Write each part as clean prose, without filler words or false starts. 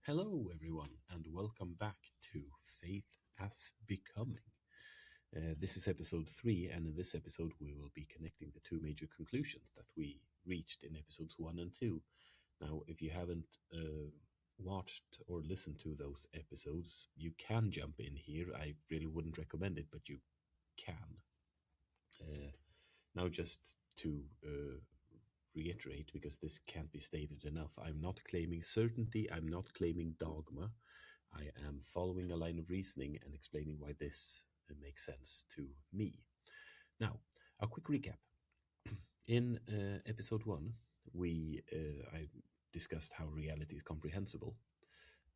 Hello, everyone, and welcome back to Faith as Becoming. This is episode 3, and in this episode, we will be connecting the two major conclusions that we reached in episodes 1 and 2. Now, if you haven't watched or listened to those episodes, you can jump in here. I really wouldn't recommend it, but you can. Now, just to reiterate, because this can't be stated enough, I'm not claiming certainty, I'm not claiming dogma. I am following a line of reasoning and explaining why this makes sense to me. Now, a quick recap. In episode 1, I discussed how reality is comprehensible,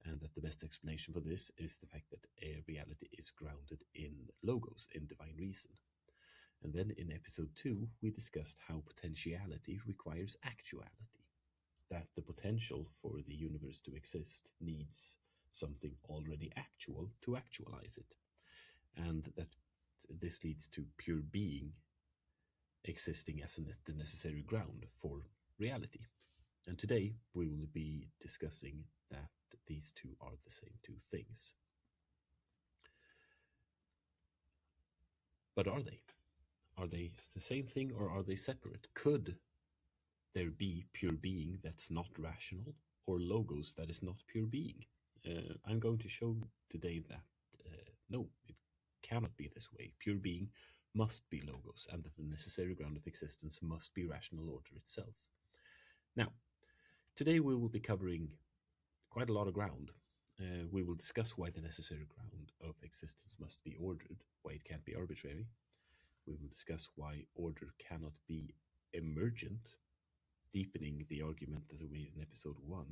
and that the best explanation for this is the fact that reality is grounded in logos, in divine reason. And then in episode 2, we discussed how potentiality requires actuality, that the potential for the universe to exist needs something already actual to actualize it, and that this leads to pure being existing as the necessary ground for reality. And today we will be discussing that these two are the same two things. But are they? Are they the same thing or are they separate? Could there be pure being that's not rational, or logos that is not pure being? I'm going to show today that no, it cannot be this way. Pure being must be logos, and that the necessary ground of existence must be rational order itself. Now, today we will be covering quite a lot of ground. We will discuss why the necessary ground of existence must be ordered, why it can't be arbitrary. We will discuss why order cannot be emergent, deepening the argument that we made in episode 1.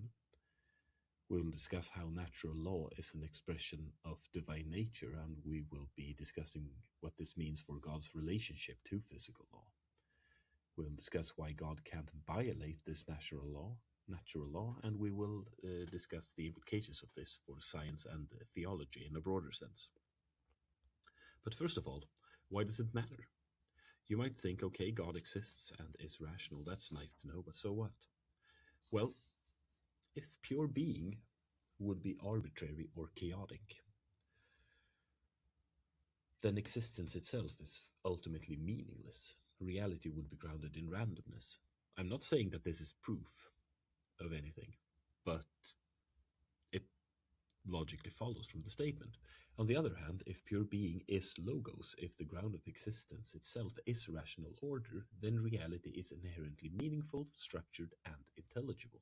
We will discuss how natural law is an expression of divine nature, and we will be discussing what this means for God's relationship to physical law. We'll discuss why God can't violate this natural law, and we will discuss the implications of this for science and theology in a broader sense. But first of all, why does it matter? You might think, okay, God exists and is rational. That's nice to know, but so what? Well, if pure being would be arbitrary or chaotic, then existence itself is ultimately meaningless. Reality would be grounded in randomness. I'm not saying that this is proof of anything, but it logically follows from the statement. On the other hand, if pure being is logos, if the ground of existence itself is rational order, then reality is inherently meaningful, structured, and intelligible.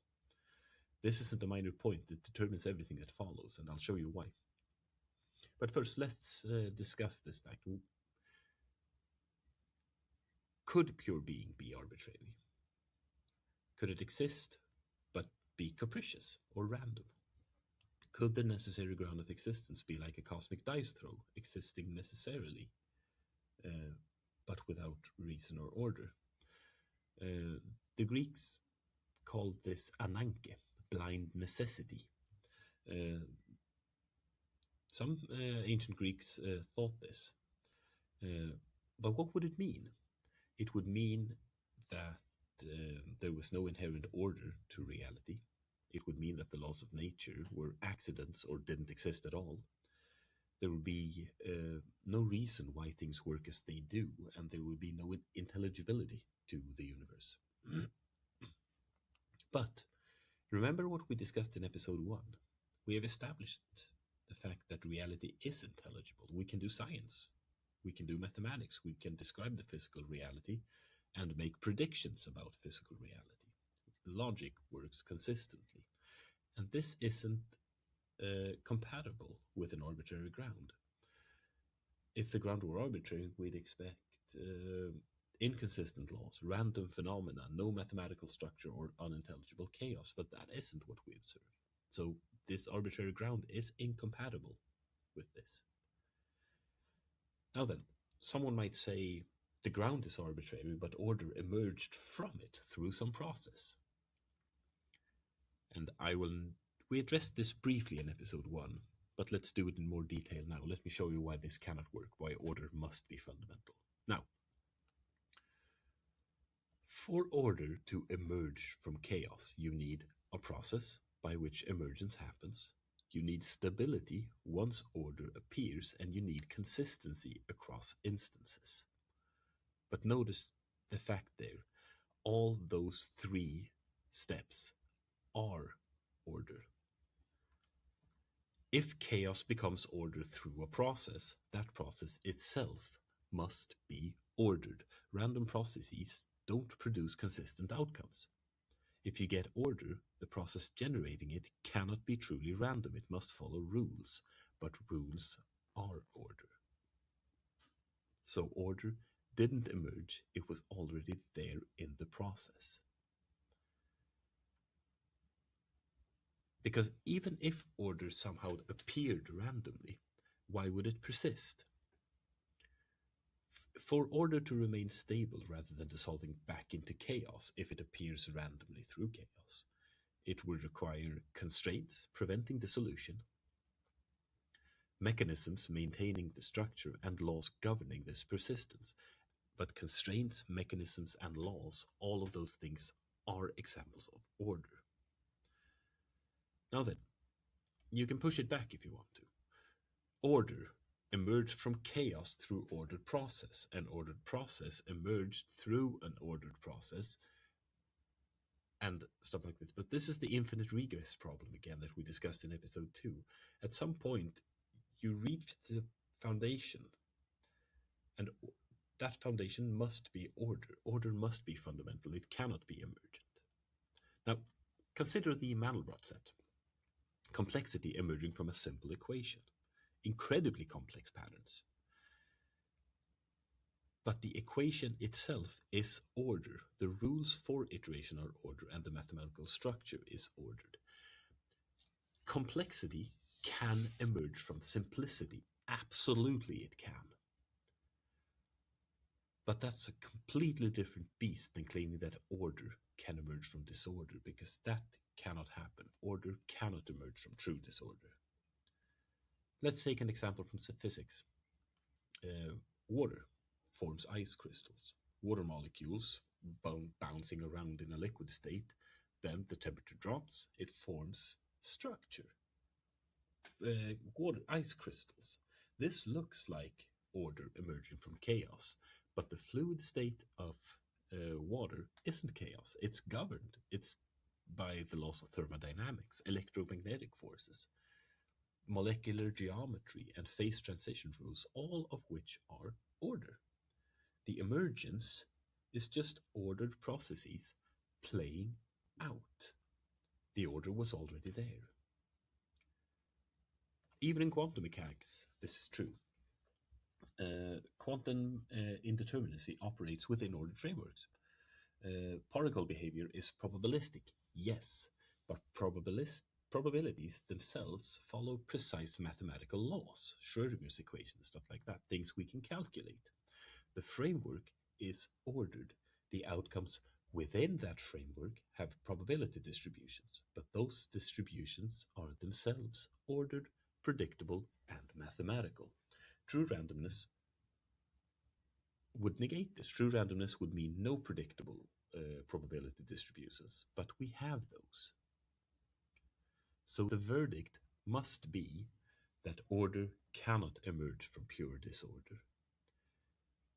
This isn't a minor point, it determines everything that follows, and I'll show you why. But first, let's discuss this fact. Could pure being be arbitrary? Could it exist, but be capricious or random? Could the necessary ground of existence be like a cosmic dice throw, existing necessarily, but without reason or order? The Greeks called this ananke, blind necessity. Some ancient Greeks thought this. But what would it mean? It would mean that there was no inherent order to reality. It would mean that the laws of nature were accidents or didn't exist at all. There would be no reason why things work as they do, and there would be no intelligibility to the universe. But remember what we discussed in episode 1. We have established the fact that reality is intelligible. We can do science, we can do mathematics, we can describe the physical reality and make predictions about physical reality. Logic works consistently. And this isn't compatible with an arbitrary ground. If the ground were arbitrary, we'd expect inconsistent laws, random phenomena, no mathematical structure, or unintelligible chaos, but that isn't what we observe. So this arbitrary ground is incompatible with this. Now then, someone might say the ground is arbitrary, but order emerged from it through some process. And we addressed this briefly in episode 1, but let's do it in more detail now. Let me show you why this cannot work, why order must be fundamental. Now, for order to emerge from chaos, you need a process, by which emergence happens. You need stability once order appears, and you need consistency across instances. But notice the fact there, all those three steps are order. If chaos becomes order through a process, that process itself must be ordered. Random processes don't produce consistent outcomes. If you get order, the process generating it cannot be truly random. It must follow rules, but rules are order. So order didn't emerge, it was already there in the process. Because even if order somehow appeared randomly, why would it persist? For order to remain stable rather than dissolving back into chaos if it appears randomly through chaos, it would require constraints preventing dissolution, mechanisms maintaining the structure, and laws governing this persistence. But constraints, mechanisms, and laws, all of those things are examples of order. Now then, you can push it back if you want to. Order emerged from chaos through ordered process. An ordered process emerged through an ordered process, and stuff like this. But this is the infinite regress problem again that we discussed in episode 2. At some point, you reach the foundation, and that foundation must be order. Order must be fundamental. It cannot be emergent. Now, consider the Mandelbrot set. Complexity emerging from a simple equation. Incredibly complex patterns. But the equation itself is order. The rules for iteration are order, and the mathematical structure is ordered. Complexity can emerge from simplicity. Absolutely it can. But that's a completely different beast than claiming that order can emerge from disorder, because that cannot happen. Order cannot emerge from true disorder. Let's take an example from physics. Water forms ice crystals. Water molecules bouncing around in a liquid state. Then the temperature drops, it forms structure. Water ice crystals. This looks like order emerging from chaos, but the fluid state of water isn't chaos. It's governed. It's by the laws of thermodynamics, electromagnetic forces, molecular geometry, and phase transition rules, all of which are order. The emergence is just ordered processes playing out. The order was already there. Even in quantum mechanics, this is true. Quantum indeterminacy operates within ordered frameworks. Particle behavior is probabilistic, yes, but probabilities themselves follow precise mathematical laws, Schrödinger's equation, stuff like that, things we can calculate. The framework is ordered. The outcomes within that framework have probability distributions, but those distributions are themselves ordered, predictable, and mathematical. True randomness would negate this. True randomness would mean no predictable probability distributions, but we have those. So the verdict must be that order cannot emerge from pure disorder.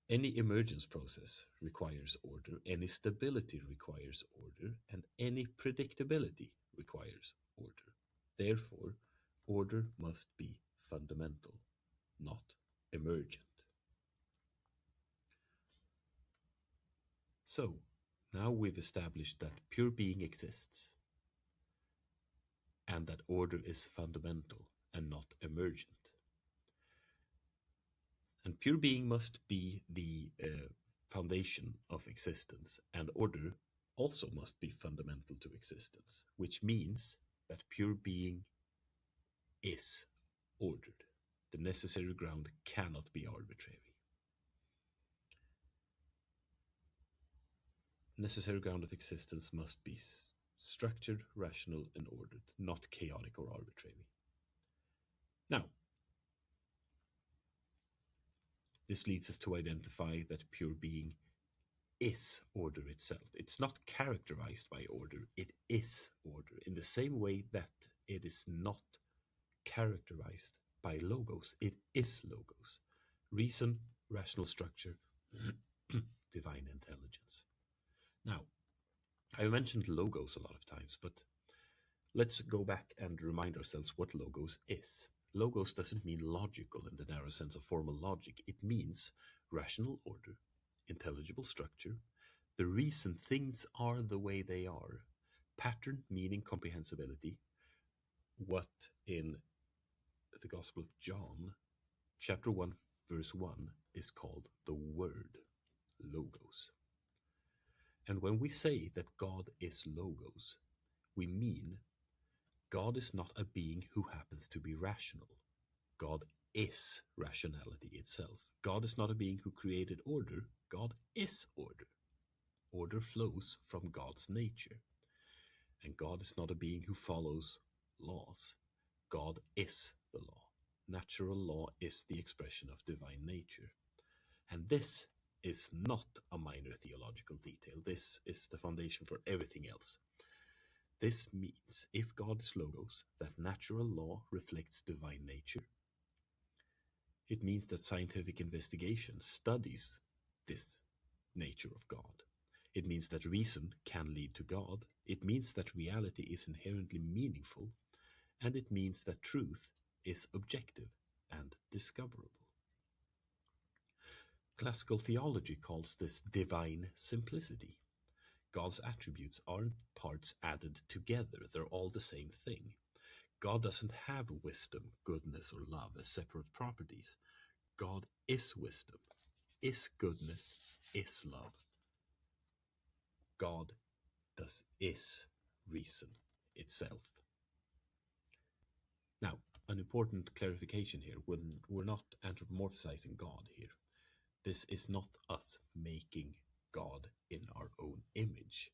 Any emergence process requires order, any stability requires order, and any predictability requires order. Therefore, order must be fundamental, not emergent. So, now we've established that pure being exists, and that order is fundamental and not emergent. And pure being must be the foundation of existence, and order also must be fundamental to existence, which means that pure being is ordered. The necessary ground cannot be arbitrary. Necessary ground of existence must be structured, rational, and ordered, not chaotic or arbitrary. Now, this leads us to identify that pure being is order itself. It's not characterized by order, it is order, in the same way that it is not characterized by logos, it is logos. Reason, rational structure, divine intelligence. Now, I mentioned logos a lot of times, but let's go back and remind ourselves what logos is. Logos doesn't mean logical in the narrow sense of formal logic. It means rational order, intelligible structure, the reason things are the way they are, pattern, meaning, comprehensibility, what in the Gospel of John, chapter 1, verse 1, is called the Word, Logos. And when we say that God is Logos, we mean God is not a being who happens to be rational. God is rationality itself. God is not a being who created order. God is order. Order flows from God's nature. And God is not a being who follows laws. God is the law. Natural law is the expression of divine nature. And this is not a minor theological detail. This is the foundation for everything else. This means, if God is Logos, that natural law reflects divine nature. It means that scientific investigation studies this nature of God. It means that reason can lead to God. It means that reality is inherently meaningful. And it means that truth is objective and discoverable. Classical theology calls this divine simplicity. God's attributes aren't parts added together, they're all the same thing. God doesn't have wisdom, goodness, or love as separate properties. God is wisdom, is goodness, is love. God is reason itself. Now, an important clarification here, when we're not anthropomorphizing God here. This is not us making God in our own image.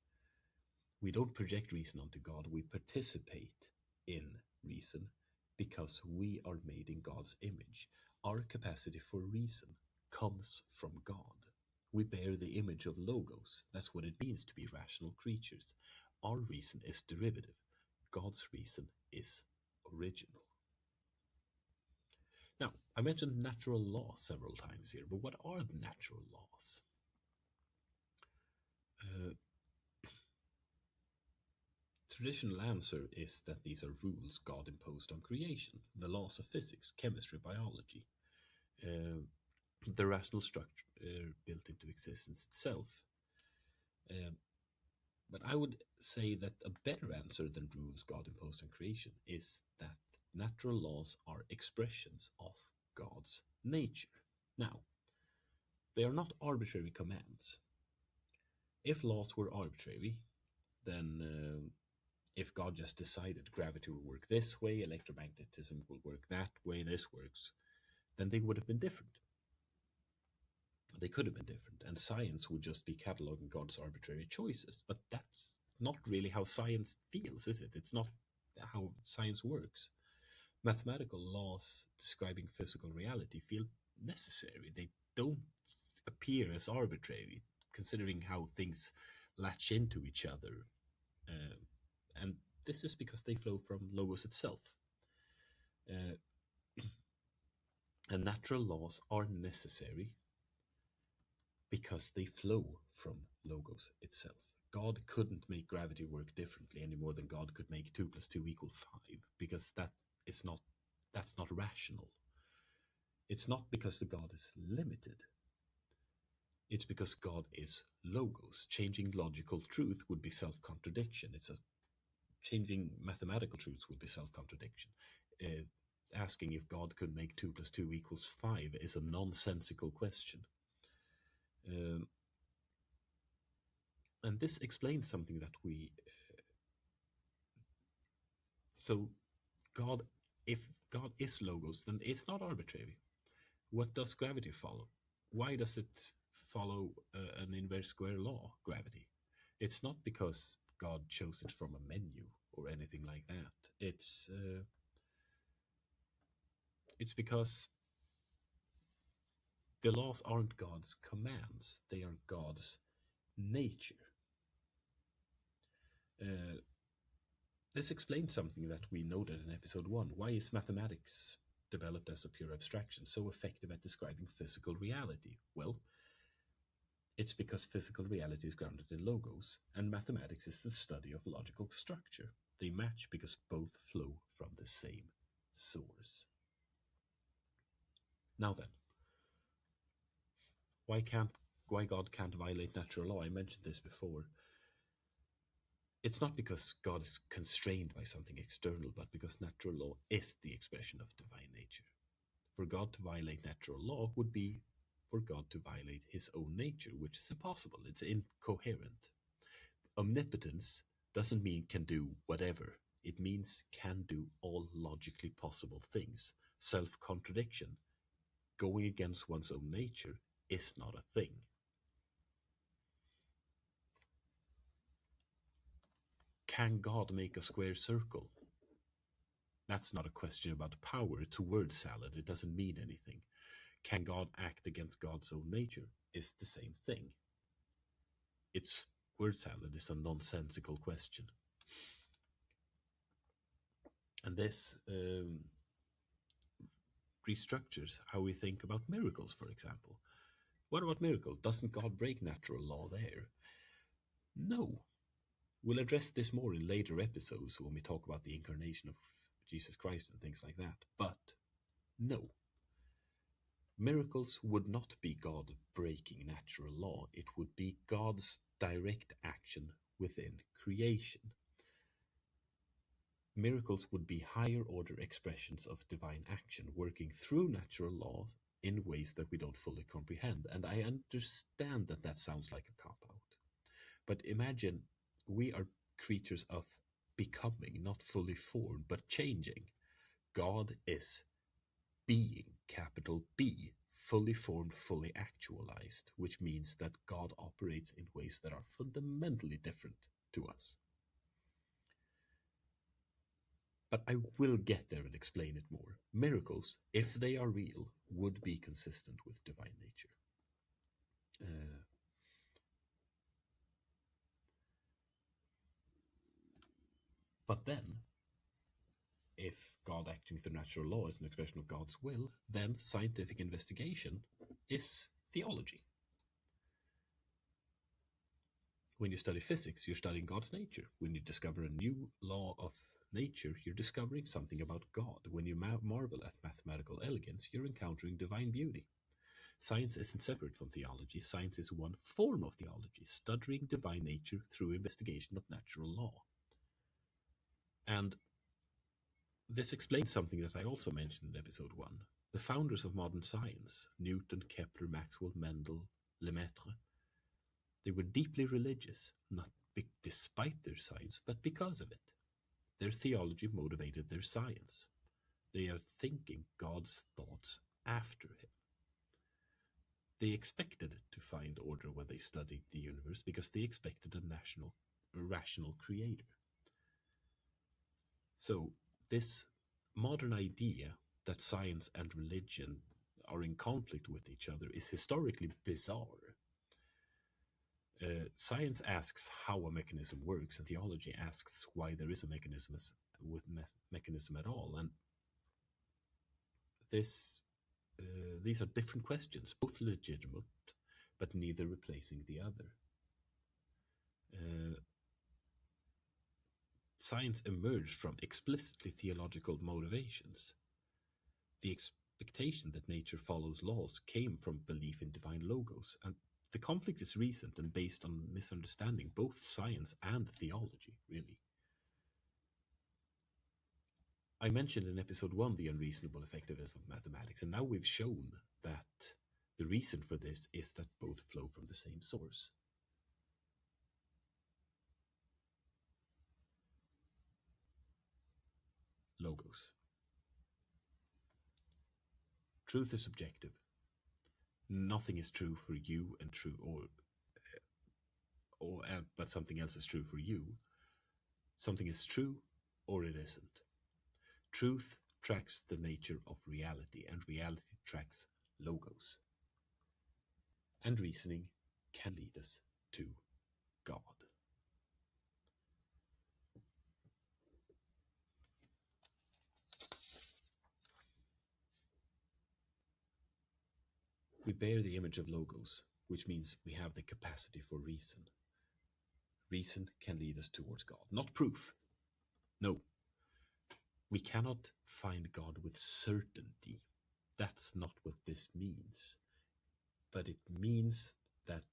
We don't project reason onto God, we participate in reason because we are made in God's image. Our capacity for reason comes from God. We bear the image of Logos. That's what it means to be rational creatures. Our reason is derivative. God's reason is original. Now, I mentioned natural law several times here, but what are natural laws? Uh, Traditional answer is that these are rules God imposed on creation, the laws of physics, chemistry, biology, uh, the rational structure built into existence itself. Uh, but I would say that a better answer than rules God imposed on creation is that natural laws are expressions of God's nature. Now, they are not arbitrary commands. If laws were arbitrary, then if God just decided gravity will work this way, electromagnetism will work that way, this works, then they would have been different. They could have been different, and science would just be cataloging God's arbitrary choices. But that's not really how science feels, is it? It's not how science works. Mathematical laws describing physical reality feel necessary. They don't appear as arbitrary, considering how things latch into each other. Uh, and this is because they flow from Logos itself. Uh, and natural laws are necessary because they flow from Logos itself. God couldn't make gravity work differently any more than God could make 2 plus 2 equal 5, because that's not rational. It's not because the God is limited. It's because God is Logos. Changing logical truth would be self-contradiction. Changing mathematical truths would be self-contradiction. Asking if God could make 2 plus 2 equals 5 is a nonsensical question. And this explains something that so God, if God is Logos, then it's not arbitrary. What does gravity follow? Why does it follow an inverse square law, gravity? It's not because God chose it from a menu or anything like that. It's because the laws aren't God's commands, they are God's nature. This explains something that we noted in episode 1. Why is mathematics, developed as a pure abstraction, so effective at describing physical reality? Well, it's because physical reality is grounded in logos, and mathematics is the study of logical structure. They match because both flow from the same source. Now then, why God can't violate natural law? I mentioned this before. It's not because God is constrained by something external, but because natural law is the expression of divine nature. For God to violate natural law would be for God to violate his own nature, which is impossible. It's incoherent. Omnipotence doesn't mean can do whatever. It means can do all logically possible things. Self-contradiction, going against one's own nature, is not a thing. Can God make a square circle? That's not a question about power. It's a word salad. It doesn't mean anything. Can God act against God's own nature? Is the same thing. It's word salad. It's a nonsensical question. And this restructures how we think about miracles, for example. What about miracle? Doesn't God break natural law there? No. We'll address this more in later episodes when we talk about the incarnation of Jesus Christ and things like that. But no. Miracles would not be God breaking natural law. It would be God's direct action within creation. Miracles would be higher order expressions of divine action working through natural laws in ways that we don't fully comprehend. And I understand that that sounds like a cop-out. But imagine we are creatures of becoming, not fully formed, but changing. God is being, capital B, fully formed, fully actualized, which means that God operates in ways that are fundamentally different to us. But I will get there and explain it more. Miracles, if they are real, would be consistent with divine nature. But then, if God acting through natural law is an expression of God's will, then scientific investigation is theology. When you study physics, you're studying God's nature. When you discover a new law of nature, you're discovering something about God. When you marvel at mathematical elegance, you're encountering divine beauty. Science isn't separate from theology. Science is one form of theology, studying divine nature through investigation of natural law. And this explains something that I also mentioned in episode 1. The founders of modern science, Newton, Kepler, Maxwell, Mendel, Lemaitre, they were deeply religious, not despite their science, but because of it. Their theology motivated their science. They are thinking God's thoughts after him. They expected to find order when they studied the universe because they expected a rational creator. So this modern idea that science and religion are in conflict with each other is historically bizarre. Science asks how a mechanism works, and theology asks why there is a mechanism at all. And these are different questions, both legitimate, but neither replacing the other. Science emerged from explicitly theological motivations. The expectation that nature follows laws came from belief in divine logos, and the conflict is recent and based on misunderstanding both science and theology, really. I mentioned in episode 1 the unreasonable effectiveness of mathematics, and now we've shown that the reason for this is that both flow from the same source. Logos. Truth is subjective. Nothing is true for you and true, but something else is true for you. Something is true or it isn't. Truth tracks the nature of reality, and reality tracks logos. And reasoning can lead us to God. We bear the image of logos, which means we have the capacity for reason. Reason can lead us towards God, not proof. No, we cannot find God with certainty. That's not what this means. But it means that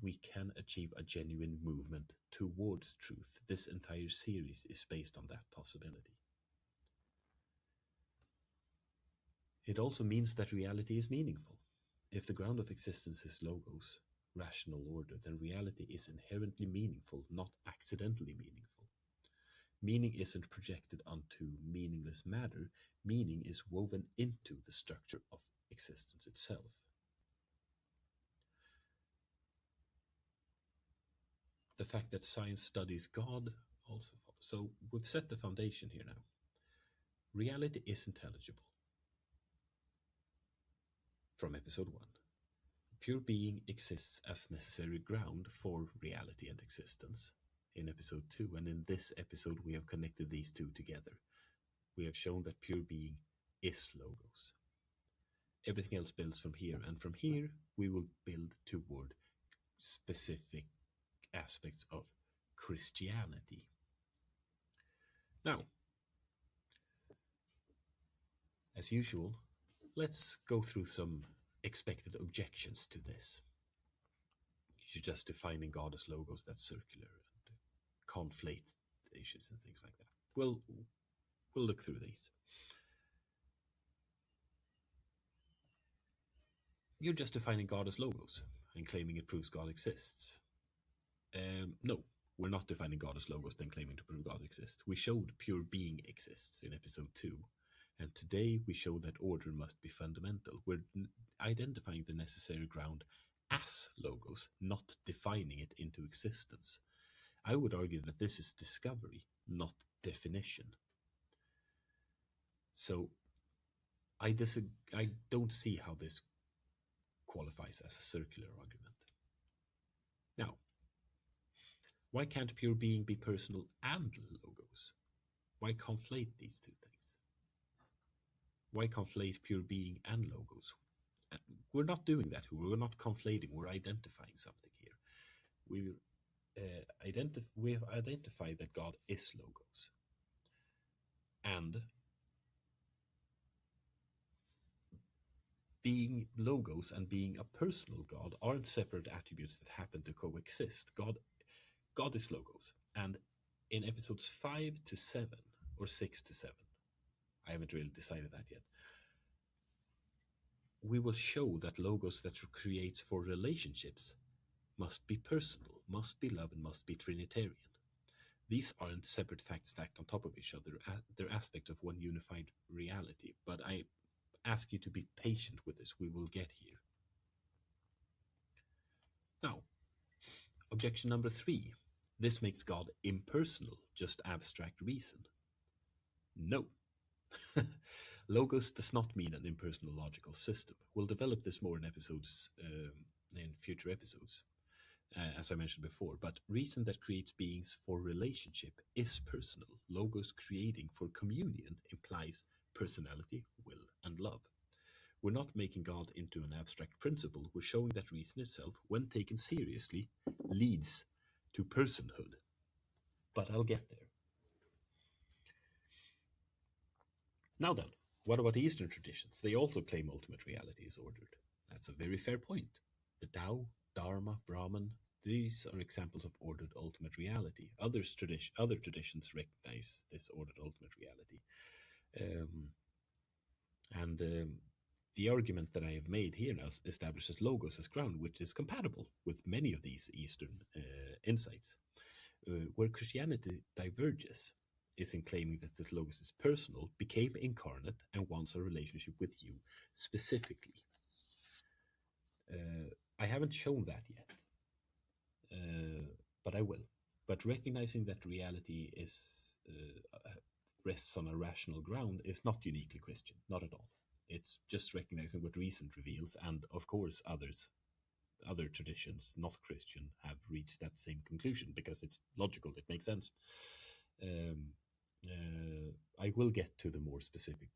we can achieve a genuine movement towards truth. This entire series is based on that possibility. It also means that reality is meaningful. If the ground of existence is logos, rational order, then reality is inherently meaningful, not accidentally meaningful. Meaning isn't projected onto meaningless matter, meaning is woven into the structure of existence itself. The fact that science studies God also follows. So we've set the foundation here now. Reality is intelligible. From episode 1. Pure being exists as necessary ground for reality and existence in episode 2, and in this episode we have connected these two together. We have shown that pure being is logos. Everything else builds from here, and from here we will build toward specific aspects of Christianity. Now, as usual, let's go through some expected objections to this. You're just defining God as logos, that's circular, and conflate issues and things like that. We'll look through these. You're just defining God as logos and claiming it proves God exists. No, we're not defining God as logos then claiming to prove God exists. We showed pure being exists in episode 2. And today we show that order must be fundamental. We're identifying the necessary ground as logos, not defining it into existence. I would argue that this is discovery, not definition. So I don't see how this qualifies as a circular argument. Now, why can't pure being be personal and logos? Why conflate these two things? Why conflate pure being and logos? We're not doing that. We're not conflating. We're identifying something here. We have identified that God is logos. And being logos and being a personal God aren't separate attributes that happen to coexist. God is logos. And in episodes 5 to 7, or 6 to 7, I haven't really decided that yet, we will show that logos that creates for relationships must be personal, must be love, and must be Trinitarian. These aren't separate facts stacked on top of each other. They're aspects of one unified reality. But I ask you to be patient with this. We will get here. Now, objection number 3. This makes God impersonal, just abstract reason. No. Logos does not mean an impersonal logical system. We'll develop this more in future episodes, as I mentioned before. But reason that creates beings for relationship is personal. Logos creating for communion implies personality, will, and love. We're not making God into an abstract principle. We're showing that reason itself, when taken seriously, leads to personhood. But I'll get there. Now then, what about Eastern traditions? They also claim ultimate reality is ordered. That's a very fair point. The Tao, Dharma, Brahman, these are examples of ordered ultimate reality. Other traditions recognize this ordered ultimate reality. The argument that I have made here now establishes logos as ground, which is compatible with many of these Eastern insights. Where Christianity diverges is in claiming that this logos is personal, became incarnate, and wants a relationship with you specifically. I haven't shown that yet, but I will. But recognizing that reality rests on a rational ground is not uniquely Christian, not at all. It's just recognizing what reason reveals, and of course others other traditions, not Christian, have reached that same conclusion because it's logical, it makes sense. Um, I will get to the more specific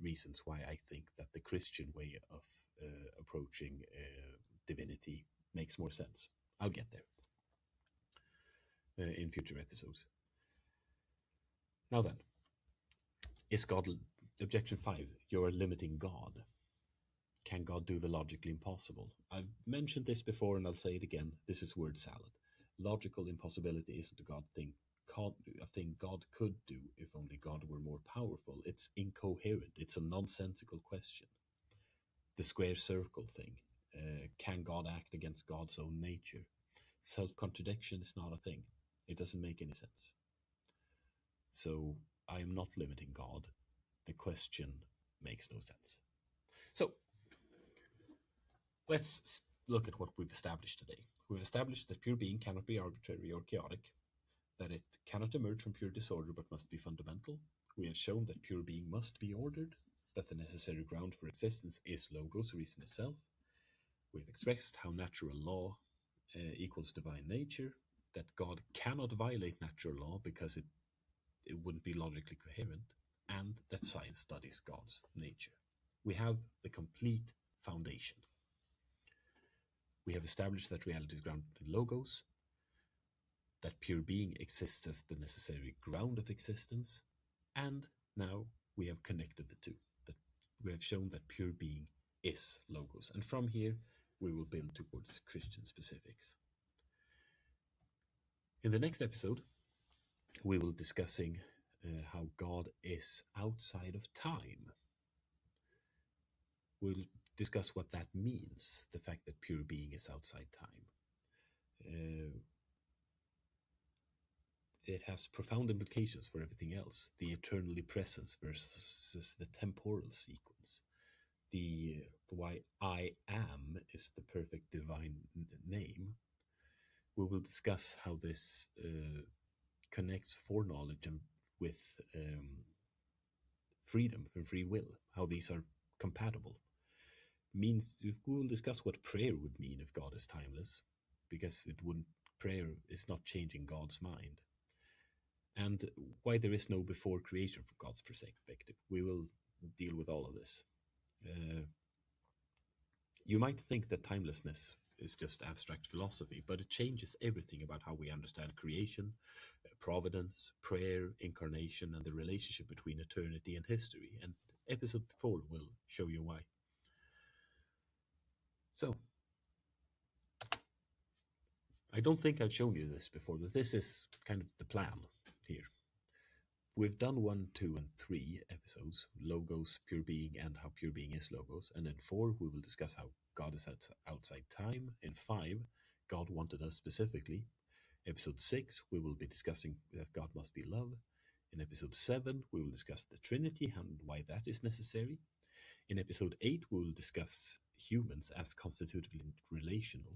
reasons why I think that the Christian way of approaching divinity makes more sense. I'll get there in future episodes. Now then, is God, objection 5, you're limiting God. Can God do the logically impossible? I've mentioned this before and I'll say it again. This is word salad. Logical impossibility isn't a God thing. A thing God could do if only God were more powerful. It's incoherent. It's a nonsensical question. The square circle thing. Can God act against God's own nature? Self-contradiction is not a thing. It doesn't make any sense. So I am not limiting God. The question makes no sense. So let's look at what we've established today. We've established that pure being cannot be arbitrary or chaotic, that it cannot emerge from pure disorder but must be fundamental. We have shown that pure being must be ordered, that the necessary ground for existence is logos, reason itself. We've expressed how natural law equals divine nature, that God cannot violate natural law because it wouldn't be logically coherent, and that science studies God's nature. We have the complete foundation. We have established that reality is grounded in logos, that pure being exists as the necessary ground of existence, and now we have connected the two. That we have shown that pure being is logos, and from here we will build towards Christian specifics. In the next episode, we will be discussing how God is outside of time. We'll discuss what that means, the fact that pure being is outside time. It has profound implications for everything else. The eternally presence versus the temporal sequence. The why I am is the perfect divine name. We will discuss how this connects foreknowledge and with freedom and free will, how these are compatible. We will discuss what prayer would mean if God is timeless, because prayer is not changing God's mind. And why there is no before creation from God's perspective. We will deal with all of this. You might think that timelessness is just abstract philosophy, but it changes everything about how we understand creation, providence, prayer, incarnation, and the relationship between eternity and history. And episode 4 will show you why. So, I don't think I've shown you this before, but this is kind of the plan here. We've done 1, 2, and 3 episodes, logos, pure being, and how pure being is logos. And in 4, we will discuss how God is outside time. In 5, God wanted us specifically. Episode 6, we will be discussing that God must be love. In episode 7, we will discuss the Trinity and why that is necessary. In episode 8, we will discuss humans as constitutively relational.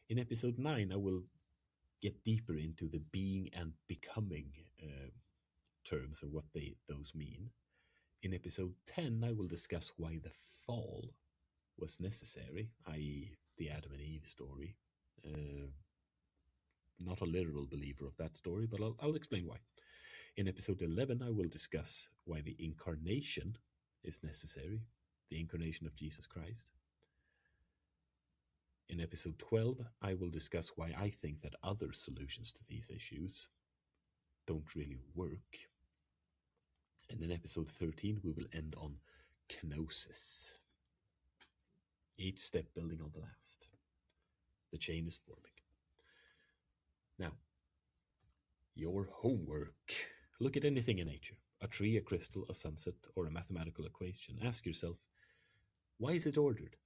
In episode 9, I will get deeper into the being and becoming terms and what those mean. In episode 10, I will discuss why the fall was necessary, i.e. the Adam and Eve story. Not a literal believer of that story, but I'll explain why. In episode 11, I will discuss why the incarnation is necessary, the incarnation of Jesus Christ. In episode 12, I will discuss why I think that other solutions to these issues don't really work. And in episode 13, we will end on kenosis. Each step building on the last. The chain is forming. Now, your homework. Look at anything in nature. A tree, a crystal, a sunset, or a mathematical equation. Ask yourself, why is it ordered?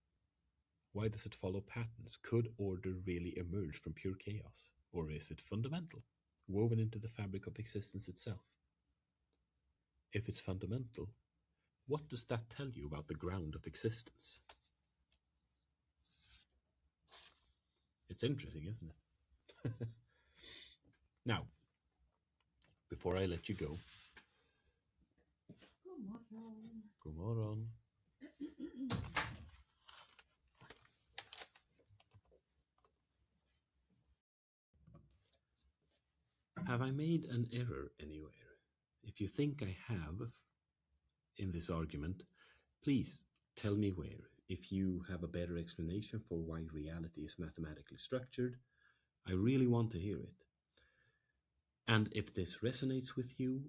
Why does it follow patterns? Could order really emerge from pure chaos? Or is it fundamental, woven into the fabric of existence itself? If it's fundamental, what does that tell you about the ground of existence? It's interesting, isn't it? Now, before I let you go, God morgon. Have I made an error anywhere? If you think I have in this argument, please tell me where. If you have a better explanation for why reality is mathematically structured, I really want to hear it. And if this resonates with you,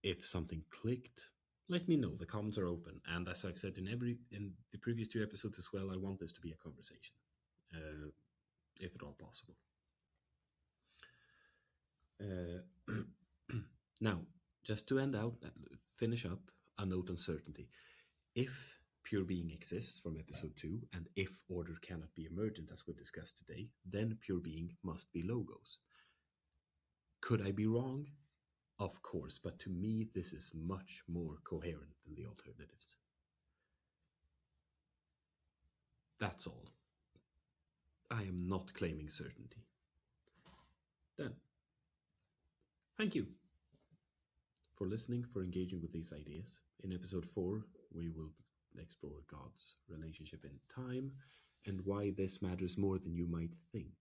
if something clicked, let me know. The comments are open, and as I've said in the previous 2 episodes as well, I want this to be a conversation, if at all possible. Now, just to finish up, a note on certainty. If pure being exists from episode 2, and if order cannot be emergent as we discussed today, then pure being must be logos. Could I be wrong? Of course, but to me this is much more coherent than the alternatives. That's all. I am not claiming certainty. Then, thank you for listening, for engaging with these ideas. In episode 4, we will explore God's relationship in time and why this matters more than you might think.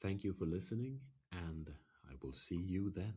Thank you for listening, and I will see you then.